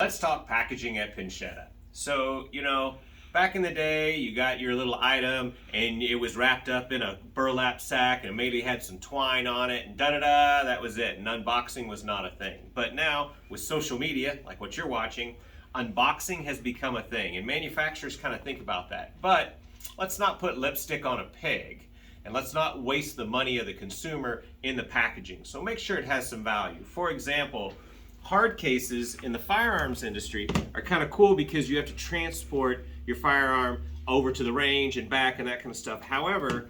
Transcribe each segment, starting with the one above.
let's talk packaging at Pinchetta. So, back in the day, you got your little item and it was wrapped up in a burlap sack and maybe had some twine on it and da-da-da, that was it. And unboxing was not a thing. But now, with social media, like what you're watching, unboxing has become a thing. And manufacturers kind of think about that. But let's not put lipstick on a pig. And let's not waste the money of the consumer in the packaging. So make sure it has some value. For example, hard cases in the firearms industry are kind of cool because you have to transport your firearm over to the range and back and that kind of stuff. However,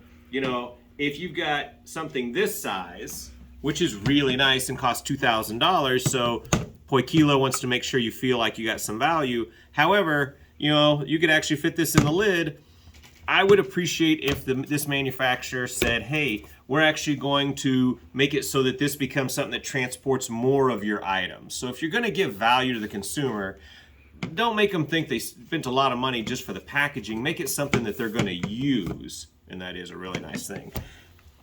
if you've got something this size, which is really nice and costs $2,000, so Poikilo wants to make sure you feel like you got some value. However, you could actually fit this in the lid. I would appreciate if this manufacturer said, hey, we're actually going to make it so that this becomes something that transports more of your items. So if you're going to give value to the consumer, don't make them think they spent a lot of money just for the packaging. Make it something that they're going to use, and that is a really nice thing.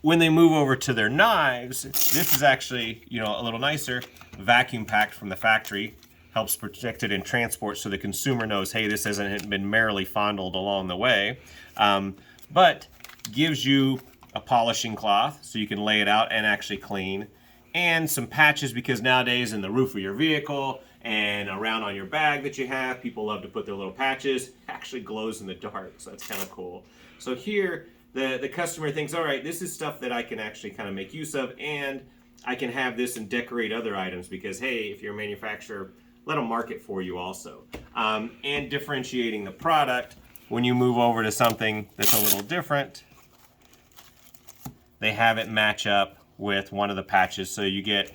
When they move over to their knives, this is actually, a little nicer, vacuum packed from the factory. Helps protect it in transport so the consumer knows, hey, this hasn't been merely fondled along the way. But gives you a polishing cloth so you can lay it out and actually clean. And some patches, because nowadays in the roof of your vehicle and around on your bag that you have, people love to put their little patches. It actually glows in the dark, so that's kind of cool. So here, the customer thinks, all right, this is stuff that I can actually kind of make use of, and I can have this and decorate other items because, hey, if you're a manufacturer, let them market for you also. And differentiating the product when you move over to something that's a little different, they have it match up with one of the patches. So you get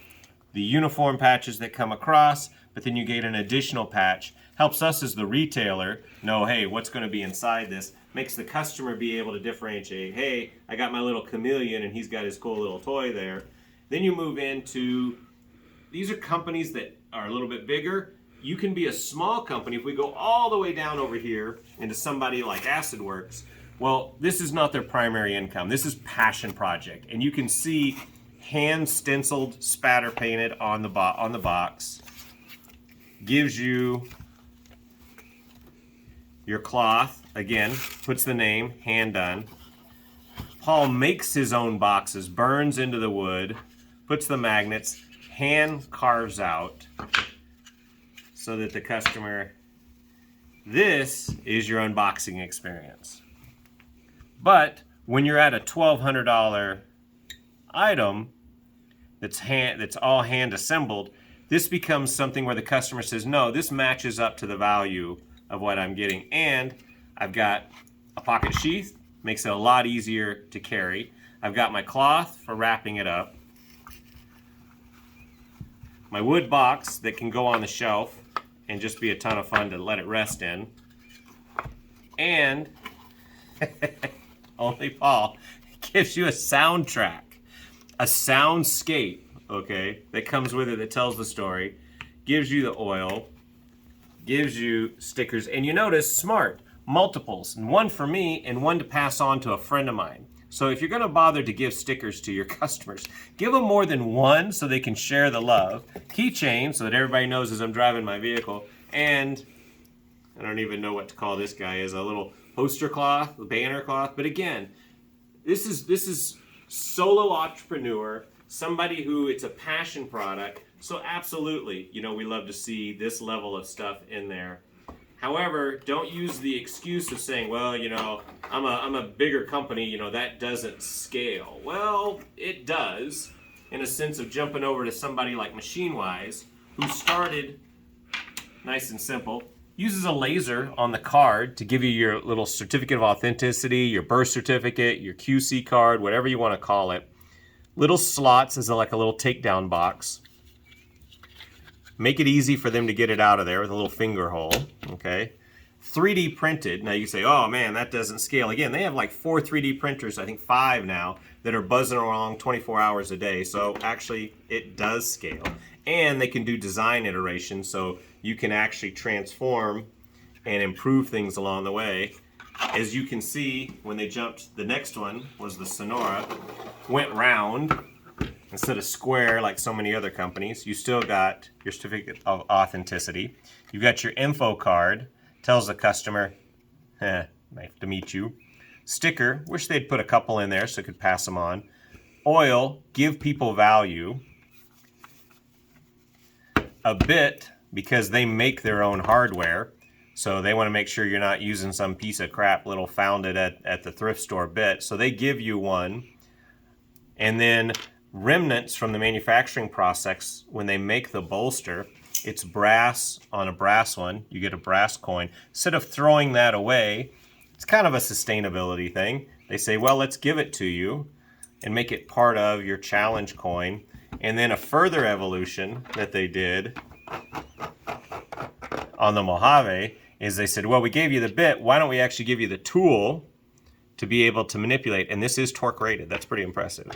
the uniform patches that come across, but then you get an additional patch. Helps us as the retailer know, hey, what's going to be inside this. Makes the customer be able to differentiate, hey, I got my little chameleon and he's got his cool little toy there. Then you move into, these are companies that are a little bit bigger. You can be a small company. If we go all the way down over here into somebody like Acid Works, well, this is not their primary income. This is passion project. And you can see hand stenciled, spatter painted on the box. Gives you your cloth. Again, puts the name, hand done. Paul makes his own boxes, burns into the wood, puts the magnets, hand carves out so that the customer, this is your unboxing experience. But when you're at a $1,200 item that's all hand assembled, this becomes something where the customer says, no, this matches up to the value of what I'm getting. And I've got a pocket sheath, makes it a lot easier to carry. I've got my cloth for wrapping it up. My wood box that can go on the shelf and just be a ton of fun to let it rest in. And only Paul gives you a soundtrack, a soundscape, okay, that comes with it that tells the story, gives you the oil, gives you stickers, and you notice smart, multiples, and one for me and one to pass on to a friend of mine. So if you're going to bother to give stickers to your customers, give them more than one so they can share the love. Keychain so that everybody knows as I'm driving my vehicle. And I don't even know what to call this guy, is a little poster cloth, a banner cloth. But again, this is solo entrepreneur, somebody who it's a passion product. So absolutely, we love to see this level of stuff in there. However, don't use the excuse of saying, well, I'm a bigger company, that doesn't scale. Well, it does, in a sense of jumping over to somebody like MachineWise, who started nice and simple, uses a laser on the card to give you your little certificate of authenticity, your birth certificate, your QC card, whatever you want to call it. Little slots as like a little takedown box. Make it easy for them to get it out of there with a little finger hole, okay? 3D printed. Now you say, oh man, that doesn't scale. Again, they have like 4 3D printers, I think 5 now, that are buzzing along 24 hours a day. So actually, it does scale. And they can do design iteration, so you can actually transform and improve things along the way. As you can see, when they jumped, the next one was the Sonora, went round. instead of square like so many other companies, you still got your certificate of authenticity. You've got your info card, tells the customer, nice to meet you. Sticker, wish they'd put a couple in there so it could pass them on. Oil, give people value. A bit, because they make their own hardware, so they want to make sure you're not using some piece of crap little found it at the thrift store bit, so they give you one. And then remnants from the manufacturing process, when they make the bolster, it's brass on a brass one, you get a brass coin. Instead of throwing that away, it's kind of a sustainability thing. They say, well, let's give it to you and make it part of your challenge coin. And then a further evolution that they did on the Mojave is they said, well, we gave you the bit, why don't we actually give you the tool to be able to manipulate? And this is torque rated, that's pretty impressive.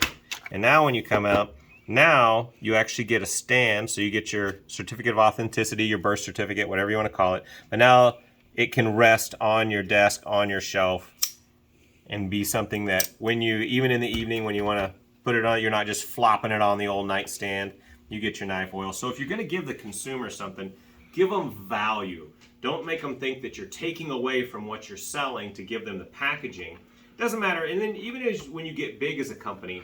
And now when you come out, now you actually get a stand, so you get your certificate of authenticity, your birth certificate, whatever you want to call it, but now it can rest on your desk, on your shelf, and be something that when you, even in the evening when you want to put it on, you're not just flopping it on the old nightstand, you get your knife oil. So if you're going to give the consumer something, give them value. Don't make them think that you're taking away from what you're selling to give them the packaging. Doesn't matter. And then even when you get big as a company,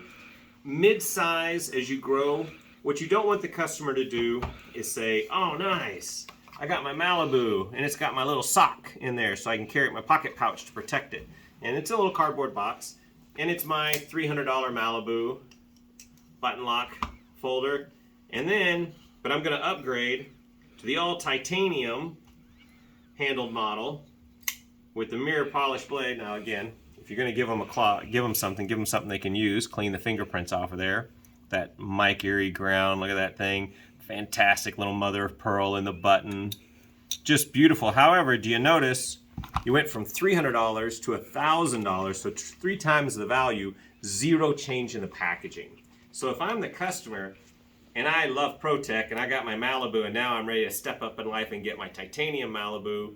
mid-size as you grow, what you don't want the customer to do is say, oh, nice, I got my Malibu and it's got my little sock in there so I can carry it in my pocket pouch to protect it. And it's a little cardboard box and it's my $300 Malibu button lock folder. And then, but I'm going to upgrade to the all titanium handled model with the mirror polished blade. Now again, if you're going to give them a claw, give them something they can use. Clean the fingerprints off of there. That Mike Erie ground, look at that thing. Fantastic little mother of pearl in the button. Just beautiful. However, do you notice you went from $300 to $1,000, so 3 times the value, 0 change in the packaging. So if I'm the customer and I love ProTech and I got my Malibu and now I'm ready to step up in life and get my titanium Malibu,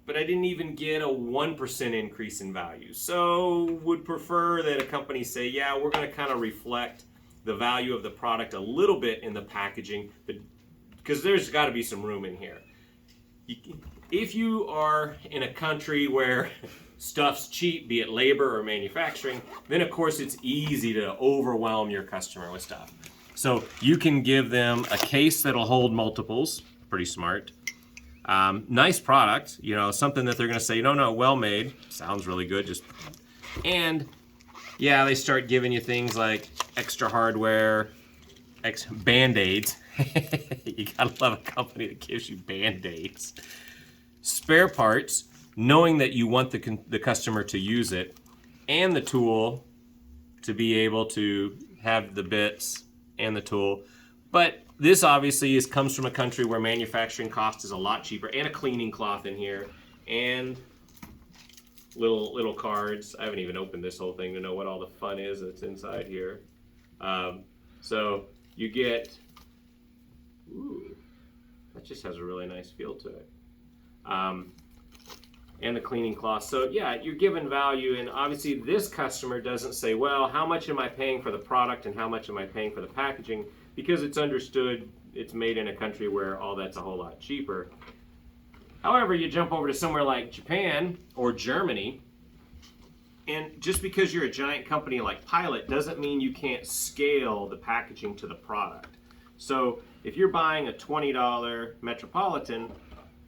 but I didn't even get a 1% increase in value. So would prefer that a company say, yeah, we're going to kind of reflect the value of the product a little bit in the packaging, but because there's got to be some room in here. If you are in a country where stuff's cheap, be it labor or manufacturing, then of course it's easy to overwhelm your customer with stuff. So you can give them a case that'll hold multiples, pretty smart. Nice product, you know, something that they're going to say, no, well made, sounds really good, just, and yeah, they start giving you things like extra hardware, Band-Aids. You gotta love a company that gives you Band-Aids. Spare parts, knowing that you want the customer to use it, and the tool to be able to have the bits and the tool. But this obviously comes from a country where manufacturing cost is a lot cheaper, and a cleaning cloth in here, and little cards. I haven't even opened this whole thing to know what all the fun is that's inside here. So you get, ooh, that just has a really nice feel to it. And the cleaning cloth. So yeah, you're giving value, and obviously this customer doesn't say, well, how much am I paying for the product and how much am I paying for the packaging? Because it's understood it's made in a country where all that's a whole lot cheaper. However, you jump over to somewhere like Japan or Germany, and just because you're a giant company like Pilot doesn't mean you can't scale the packaging to the product. So if you're buying a $20 Metropolitan,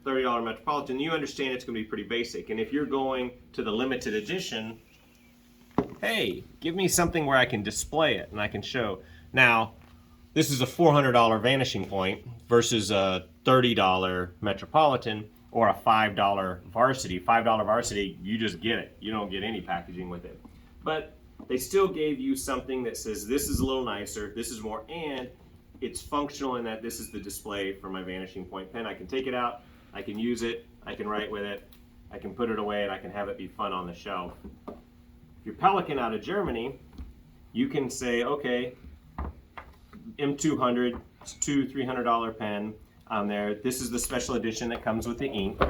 $30 Metropolitan, you understand it's going to be pretty basic. And if you're going to the limited edition, hey, give me something where I can display it and I can show. Now, this is a $400 Vanishing Point versus a $30 Metropolitan or a $5 Varsity. $5 Varsity, you just get it. You don't get any packaging with it. But they still gave you something that says this is a little nicer, this is more, and it's functional in that this is the display for my Vanishing Point pen. I can take it out, I can use it, I can write with it, I can put it away, and I can have it be fun on the shelf. If you're Pelican out of Germany, you can say, okay, M200, it's $200-300 pen on there. This is the special edition that comes with the ink.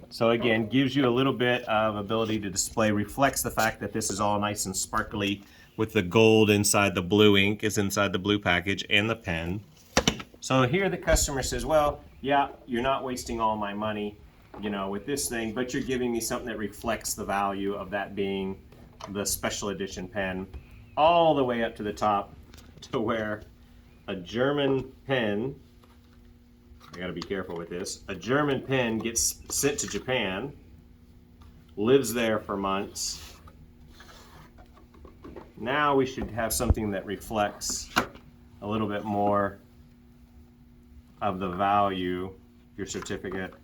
So again, gives you a little bit of ability to display, reflects the fact that this is all nice and sparkly with the gold inside the blue ink is inside the blue package and the pen. So here the customer says, well, yeah, you're not wasting all my money, you know, with this thing, but you're giving me something that reflects the value of that being the special edition pen, all the way up to the top to where a German pen, I gotta be careful with this, a German pen gets sent to Japan, lives there for months. Now we should have something that reflects a little bit more of the value, your certificate.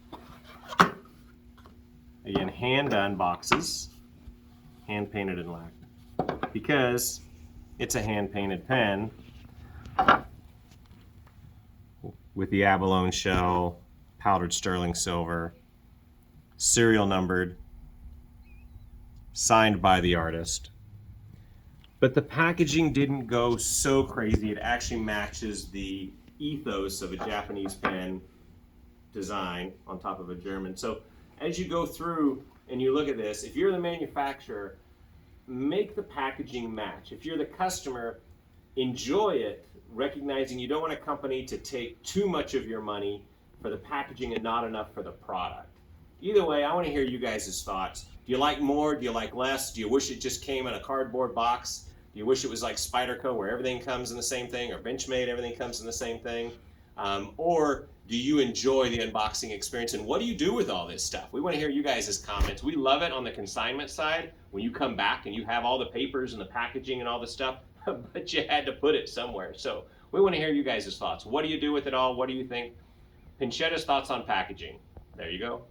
Again, hand done boxes, hand painted and lacquered. Because it's a hand painted pen with the abalone shell, powdered sterling silver, serial numbered, signed by the artist. But the packaging didn't go so crazy. It actually matches the ethos of a Japanese pen design on top of a German. So as you go through and you look at this, if you're the manufacturer, make the packaging match. If you're the customer, enjoy it, recognizing you don't want a company to take too much of your money for the packaging and not enough for the product. Either way, I want to hear you guys' thoughts. Do you like more? Do you like less? Do you wish it just came in a cardboard box? Do you wish it was like Spyderco where everything comes in the same thing, or Benchmade, everything comes in the same thing? Or do you enjoy the unboxing experience, and what do you do with all this stuff? We want to hear you guys' comments. We love it on the consignment side when you come back and you have all the papers and the packaging and all the stuff, but you had to put it somewhere. So we want to hear you guys' thoughts. What do you do with it all? What do you think? Pinchetta's thoughts on packaging. There you go.